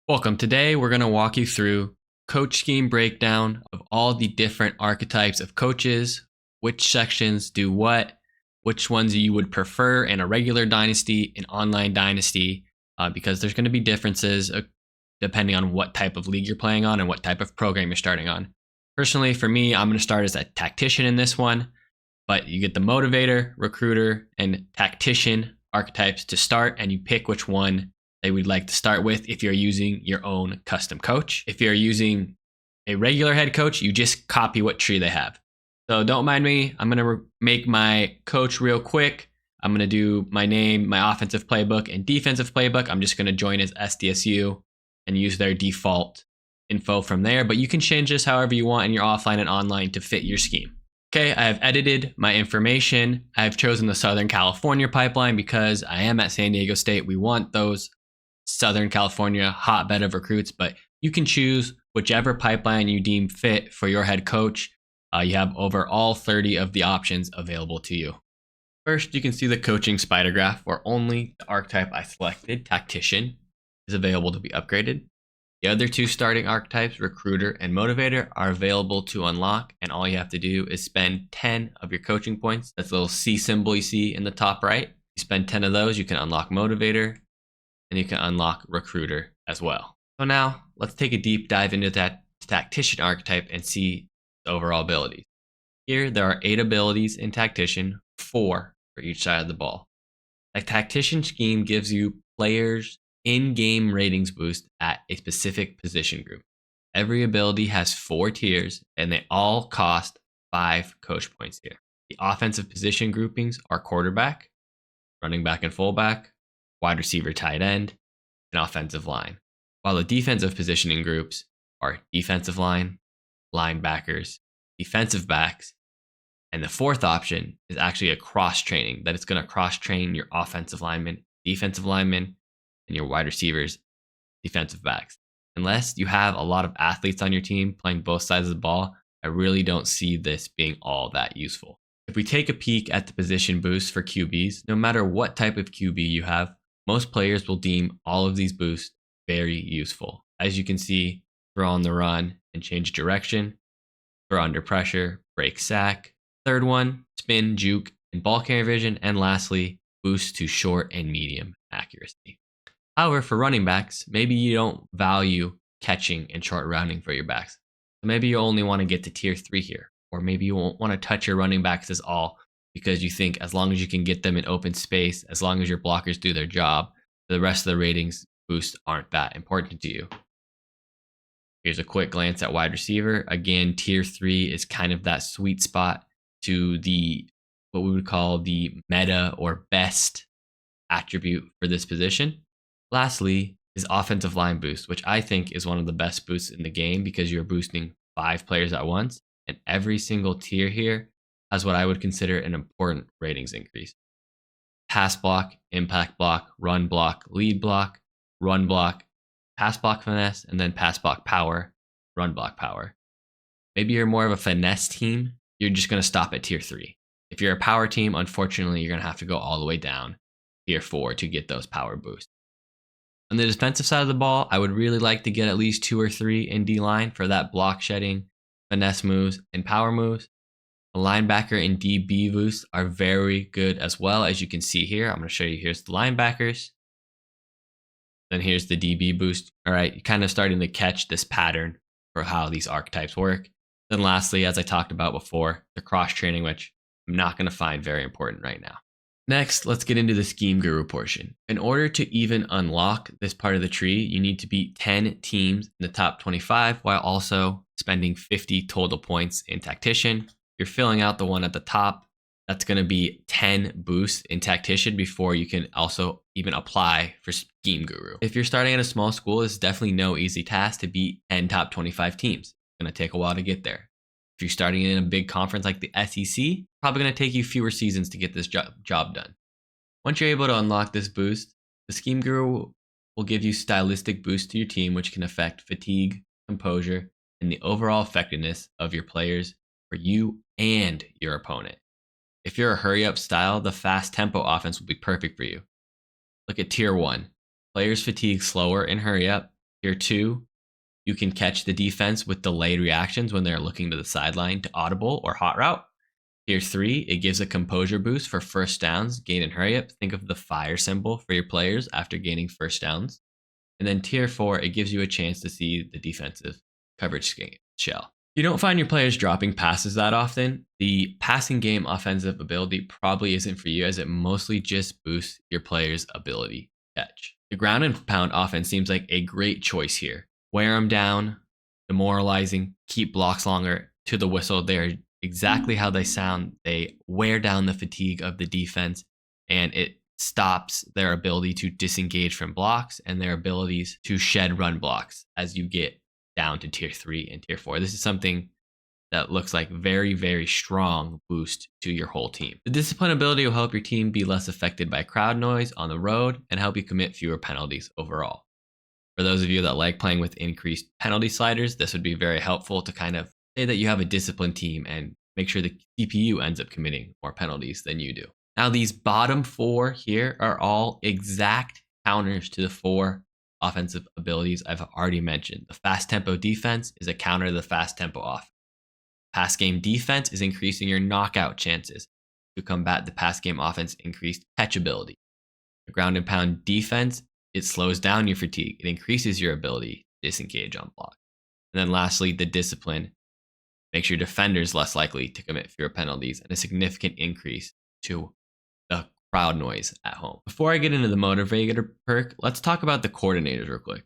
Welcome. Today, we're going to walk you through coach scheme breakdown of all the different archetypes of coaches, which sections do what, which ones you would prefer in a regular dynasty, an online dynasty, because there's going to be differences depending on what type of league you're playing on and what type of program you're starting on. Personally, for me, I'm going to start as a tactician in this one, but you get the motivator, recruiter, and tactician archetypes to start, and you pick which one they would like to start with if you're using your own custom coach. If you're using a regular head coach, you just copy what tree they have. So don't mind me. I'm going to make my coach real quick. I'm going to do my name, my offensive playbook, and defensive playbook. I'm just going to join as SDSU and use their default info from there. But you can change this however you want in your offline and online to fit your scheme. Okay, I have edited my information. I've chosen the Southern California pipeline because I am at San Diego State. We want those Southern California hotbed of recruits, but you can choose whichever pipeline you deem fit for your head coach. You have over all 30 of the options available to you. First, you can see the coaching spider graph where only the archetype I selected, tactician, is available to be upgraded. The other two starting archetypes, recruiter and motivator, are available to unlock, and all you have to do is spend 10 of your coaching points. That's the little C symbol you see in the top right. You spend 10 of those, you can unlock motivator, and you can unlock recruiter as well. So now let's take a deep dive into that tactician archetype and see the overall abilities. Here there are 8 abilities in tactician, 4 for each side of the ball. A tactician scheme gives you players in-game ratings boost at a specific position group. Every ability has 4 tiers and they all cost 5 coach points here. The offensive position groupings are quarterback, running back and fullback, wide receiver, tight end, and offensive line. While the defensive positioning groups are defensive line, linebackers, defensive backs, and the fourth option is actually a cross-training, that it's going to cross-train your offensive linemen, defensive linemen, and your wide receivers, defensive backs. Unless you have a lot of athletes on your team playing both sides of the ball, I really don't see this being all that useful. If we take a peek at the position boosts for QBs, no matter what type of QB you have, most players will deem all of these boosts very useful. As you can see, throw on the run and change direction, throw under pressure, break sack. Third one, spin, juke, and ball carrier vision. And lastly, boost to short and medium accuracy. However, for running backs, maybe you don't value catching and short rounding for your backs. So maybe you only want to get to tier 3 here. Or maybe you won't want to touch your running backs as all because you think as long as you can get them in open space, as long as your blockers do their job, the rest of the ratings boosts aren't that important to you. Here's a quick glance at wide receiver. Again, tier 3 is kind of that sweet spot to the what we would call the meta or best attribute for this position. Lastly is offensive line boost, which I think is one of the best boosts in the game because you're boosting 5 players at once, and every single tier here has what I would consider an important ratings increase. Pass block, impact block, run block, lead block, run block, pass block finesse, and then pass block power, run block power. Maybe you're more of a finesse team, you're just going to stop at tier 3. If you're a power team, unfortunately, you're going to have to go all the way down tier 4 to get those power boosts. On the defensive side of the ball, I would really like to get at least 2 or 3 in D-line for that block shedding, finesse moves, and power moves. The linebacker and DB boosts are very good as well, as you can see here. I'm going to show you, here's the linebackers. Then here's the DB boost. All right, you're kind of starting to catch this pattern for how these archetypes work. Then lastly, as I talked about before, the cross-training, which I'm not going to find very important right now. Next, let's get into the scheme guru portion. In order to even unlock this part of the tree, you need to beat 10 teams in the top 25 while also spending 50 total points in tactician. You're filling out the one at the top. That's going to be 10 boosts in tactician before you can also even apply for scheme guru. If you're starting at a small school, it's definitely no easy task to beat 10 top 25 teams. It's going to take a while to get there. If you're starting in a big conference like the SEC, probably going to take you fewer seasons to get this job done. Once you're able to unlock this boost, the scheme guru will give you stylistic boosts to your team, which can affect fatigue, composure, and the overall effectiveness of your players for you and your opponent. If you're a hurry-up style, the fast tempo offense will be perfect for you. Look at tier 1. Players fatigue slower in hurry-up, Tier 2, you can catch the defense with delayed reactions when they're looking to the sideline to audible or hot route. Tier 3, it gives a composure boost for first downs, gain and hurry up. Think of the fire symbol for your players after gaining first downs. And then Tier 4, it gives you a chance to see the defensive coverage shell. If you don't find your players dropping passes that often, the passing game offensive ability probably isn't for you, as it mostly just boosts your players' ability to catch. The ground and pound offense seems like a great choice here. Wear them down, demoralizing, keep blocks longer. To the whistle, they are exactly how they sound. They wear down the fatigue of the defense, and it stops their ability to disengage from blocks and their abilities to shed run blocks as you get down to tier 3 and tier 4. This is something that looks like very, very strong boost to your whole team. The discipline ability will help your team be less affected by crowd noise on the road and help you commit fewer penalties overall. For those of you that like playing with increased penalty sliders, this would be very helpful to kind of say that you have a disciplined team and make sure the CPU ends up committing more penalties than you do. Now, these bottom 4 here are all exact counters to the 4 offensive abilities I've already mentioned. The fast tempo defense is a counter to the fast tempo offense. Pass game defense is increasing your knockout chances. To combat the pass game offense, increased catchability. The ground and pound defense, it slows down your fatigue. It increases your ability to disengage on block. And then lastly, the discipline makes your defenders less likely to commit fewer penalties and a significant increase to the crowd noise at home. Before I get into the motivator perk, let's talk about the coordinators real quick.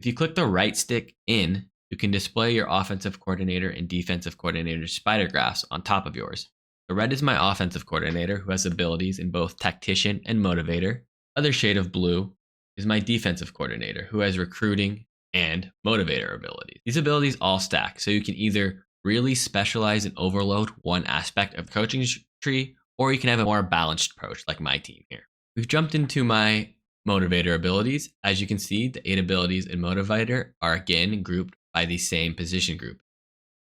If you click the right stick in, you can display your offensive coordinator and defensive coordinator spider graphs on top of yours. The red is my offensive coordinator, who has abilities in both tactician and motivator. Other shade of blue is my defensive coordinator, who has recruiting and motivator abilities. These abilities all stack, so you can either really specialize and overload one aspect of the coaching tree, or you can have a more balanced approach like my team here. We've jumped into my motivator abilities. As you can see, the 8 abilities in motivator are again grouped by the same position group.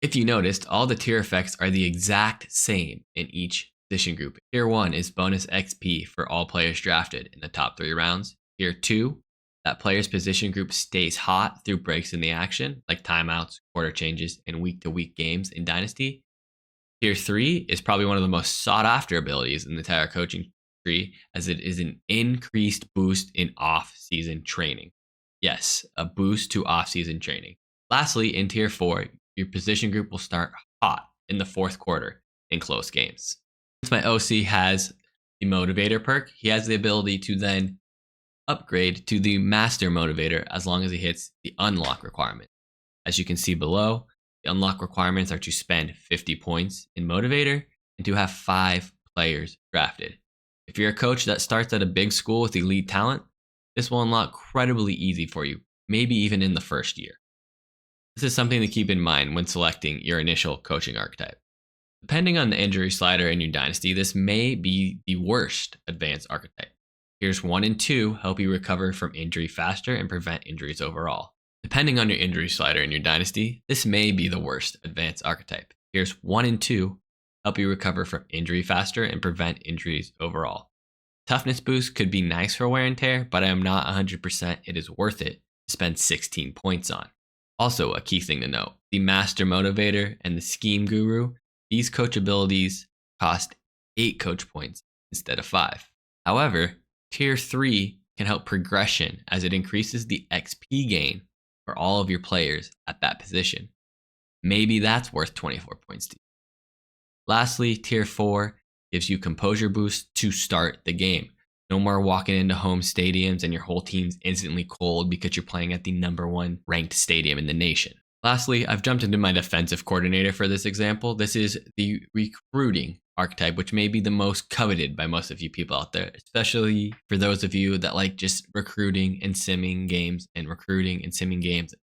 If you noticed, all the tier effects are the exact same in each position group. Tier 1 is bonus XP for all players drafted in the top 3 rounds. Tier 2, that player's position group stays hot through breaks in the action, like timeouts, quarter changes, and week-to-week games in Dynasty. Tier 3 is probably one of the most sought-after abilities in the entire coaching tree, as it is an increased boost in off-season training. Yes, a boost to off-season training. Lastly, in Tier 4, your position group will start hot in the 4th quarter in close games. Since my OC has the Motivator perk, he has the ability to then upgrade to the Master Motivator as long as he hits the unlock requirement. As you can see below, the unlock requirements are to spend 50 points in Motivator and to have 5 players drafted. If you're a coach that starts at a big school with elite talent, this will unlock incredibly easy for you, maybe even in the first year. This is something to keep in mind when selecting your initial coaching archetype. Depending on the injury slider in your dynasty, this may be the worst advanced archetype. Tiers 1 and 2 help you recover from injury faster and prevent injuries overall. Depending on your injury slider in your dynasty, this may be the worst advanced archetype. Tiers 1 and 2 help you recover from injury faster and prevent injuries overall. Toughness boost could be nice for wear and tear, but I am not 100% it is worth it to spend 16 points on. Also, a key thing to note, the Master Motivator and the Scheme Guru, these coach abilities cost 8 coach points instead of 5. However, Tier 3 can help progression as it increases the XP gain for all of your players at that position. Maybe that's worth 24 points to you. Lastly, Tier 4 gives you composure boost to start the game. No more walking into home stadiums and your whole team's instantly cold because you're playing at the #1 ranked stadium in the nation. Lastly, I've jumped into my defensive coordinator for this example. This is the recruiting archetype, which may be the most coveted by most of you people out there, especially for those of you that like just recruiting and simming games and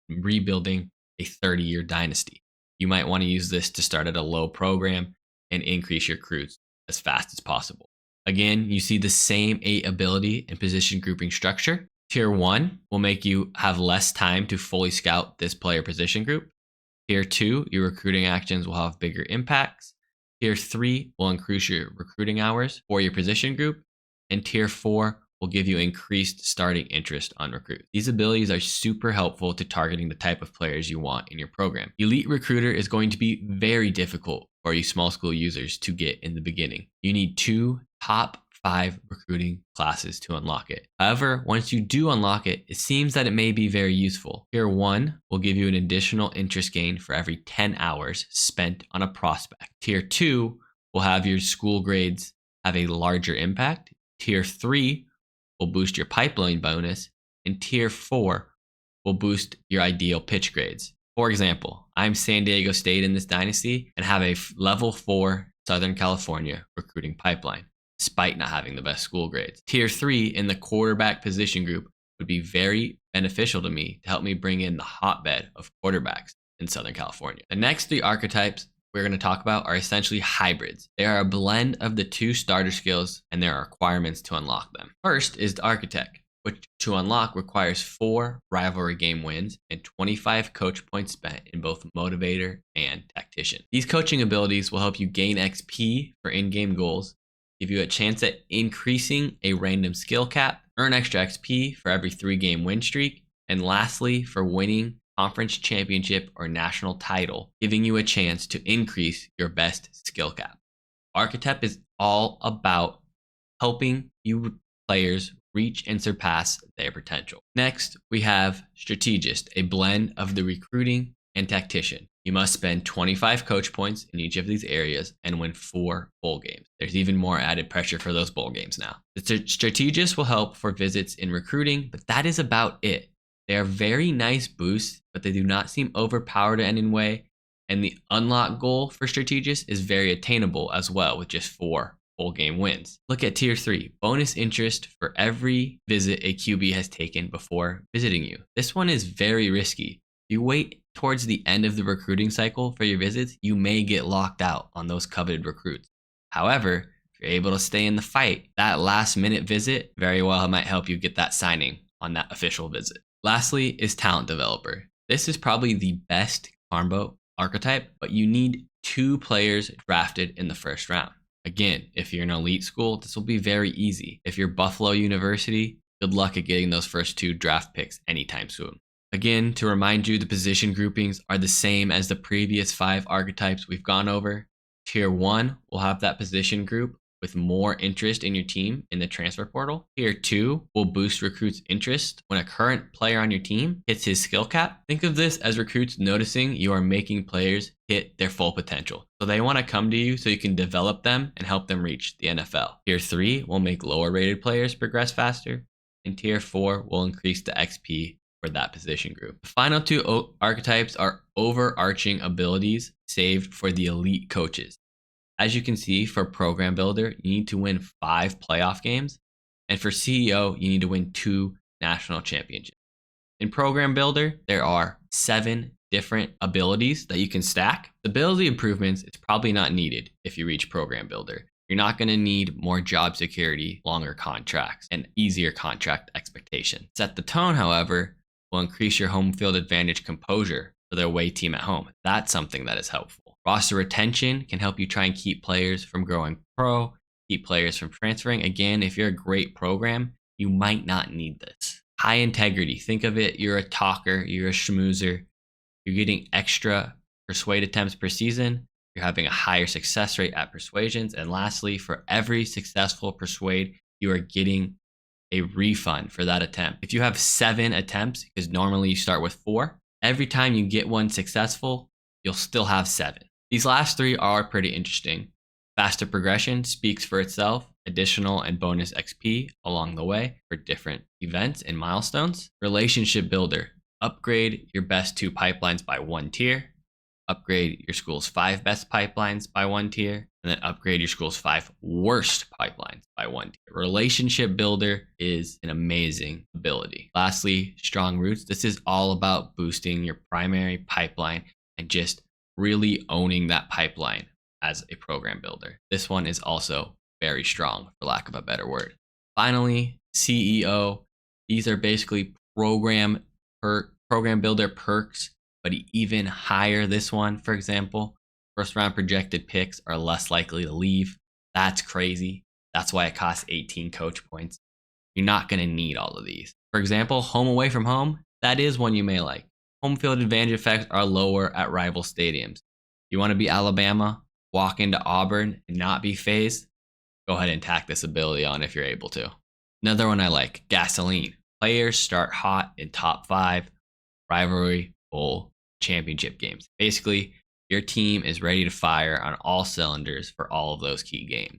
rebuilding a 30-year dynasty. You might want to use this to start at a low program and increase your recruits as fast as possible. Again, you see the same 8 ability and position grouping structure. Tier 1 will make you have less time to fully scout this player position group. Tier 2, your recruiting actions will have bigger impacts. Tier 3 will increase your recruiting hours for your position group. And Tier 4 will give you increased starting interest on recruit. These abilities are super helpful to targeting the type of players you want in your program. Elite Recruiter is going to be very difficult for you small school users to get in the beginning. You need 2 top 5 recruiting classes to unlock it. However, once you do unlock it, it seems that it may be very useful. Tier 1 will give you an additional interest gain for every 10 hours spent on a prospect. Tier 2 will have your school grades have a larger impact. Tier 3 will boost your pipeline bonus, and Tier 4 will boost your ideal pitch grades. For example, I'm San Diego State in this dynasty and have a level 4 Southern California recruiting pipeline, despite not having the best school grades. Tier 3 in the quarterback position group would be very beneficial to me to help me bring in the hotbed of quarterbacks in Southern California. The next 3 archetypes we're going to talk about are essentially hybrids. They are a blend of the 2 starter skills, and there are requirements to unlock them. First is the Archetype, which to unlock requires 4 rivalry game wins and 25 coach points spent in both Motivator and Tactician. These coaching abilities will help you gain XP for in-game goals, give you a chance at increasing a random skill cap, earn extra XP for every 3-game win streak, and lastly, for winning conference championship or national title, giving you a chance to increase your best skill cap. Archetype is all about helping you players reach and surpass their potential. Next, we have Strategist, a blend of the recruiting and tactician. You must spend 25 coach points in each of these areas and win 4 bowl games. There's even more added pressure for those bowl games now. The Strategist will help for visits in recruiting, but that is about it. They are very nice boosts, but they do not seem overpowered in any way. And the unlock goal for Strategist is very attainable as well, with just 4 bowl game wins. Look at Tier 3, bonus interest for every visit a QB has taken before visiting you. This one is very risky. If you wait towards the end of the recruiting cycle for your visits, you may get locked out on those coveted recruits. However, if you're able to stay in the fight, that last minute visit very well might help you get that signing on that official visit. Lastly is Talent Developer. This is probably the best combo archetype, but you need 2 players drafted in the first round. Again, if you're an elite school, this will be very easy. If you're Buffalo University, good luck at getting those first 2 draft picks anytime soon. Again, to remind you, the position groupings are the same as the previous 5 archetypes we've gone over. Tier 1 will have that position group with more interest in your team in the transfer portal. Tier 2 will boost recruits' interest when a current player on your team hits his skill cap. Think of this as recruits noticing you are making players hit their full potential. So they want to come to you so you can develop them and help them reach the NFL. Tier 3 will make lower rated players progress faster, and Tier 4 will increase the XP for that position group. The final 2 archetypes are overarching abilities saved for the elite coaches. As you can see, for Program Builder, you need to win 5 playoff games. And for CEO, you need to win 2 national championships. In Program Builder, there are 7 different abilities that you can stack. The ability improvements, it's probably not needed if you reach Program Builder. You're not going to need more job security, longer contracts, and easier contract expectation. Set the tone, however, will increase your home field advantage composure for their away team at home. That's something that is helpful. Roster retention can help you try and keep players from growing pro, keep players from transferring. Again, if you're a great program, you might not need this. High integrity. Think of it, you're a talker, you're a schmoozer. You're getting extra persuade attempts per season. You're having a higher success rate at persuasions. And lastly, for every successful persuade, you are getting a refund for that attempt. If you have 7 attempts, because normally you start with 4, every time you get one successful, you'll still have 7. These last 3 are pretty interesting. Faster progression speaks for itself, additional and bonus XP along the way for different events and milestones. Relationship Builder, upgrade your best 2 pipelines by 1 tier, upgrade your school's 5 best pipelines by 1 tier, and then upgrade your school's 5 worst pipelines by 1 tier. Relationship Builder is an amazing ability. Lastly, Strong Roots. This is all about boosting your primary pipeline and just really owning that pipeline as a program builder. This one is also very strong, for lack of a better word. Finally, CEO. These are basically program builder perks, but even higher. This one, for example, first round projected picks are less likely to leave. That's crazy. That's why it costs 18 coach points. you're not going to need all of these. For example, home away from home, that is one you may like. Home field advantage effects are lower at rival stadiums. You want to be Alabama, walk into Auburn and not be phased? Go ahead and tack this ability on if you're able to. Another one I like, gasoline. Players start hot in top 5 rivalry bowl championship games. Basically, your team is ready to fire on all cylinders for all of those key games.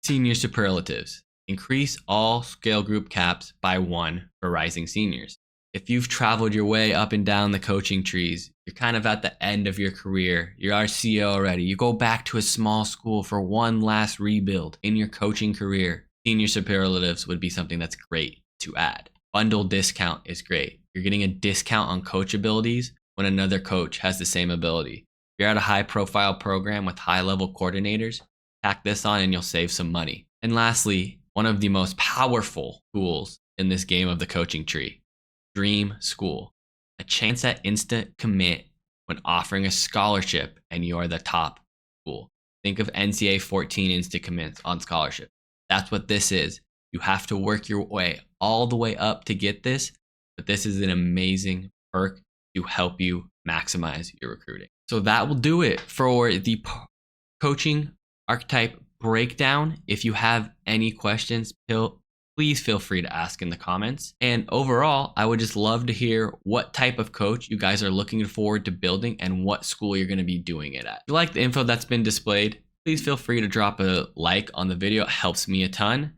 Senior superlatives. Increase all scale group caps by 1 for rising seniors. If you've traveled your way up and down the coaching trees, you're kind of at the end of your career, you're RCO already, you go back to a small school for one last rebuild in your coaching career, senior superlatives would be something that's great to add. Bundle discount is great. You're getting a discount on coach abilities when another coach has the same ability. If you're at a high profile program with high level coordinators, tack this on and you'll save some money. And lastly, one of the most powerful tools in this game of the coaching tree, Dream School. A chance at instant commit when offering a scholarship and you're the top school. Think of NCAA 14 instant commits on scholarship. That's what this is. You have to work your way all the way up to get this, but this is an amazing perk to help you maximize your recruiting. So that will do it for the coaching archetype breakdown. If you have any questions, please feel free to ask in the comments. And overall, I would just love to hear what type of coach you guys are looking forward to building and what school you're going to be doing it at. If you like the info that's been displayed, please feel free to drop a like on the video. It helps me a ton.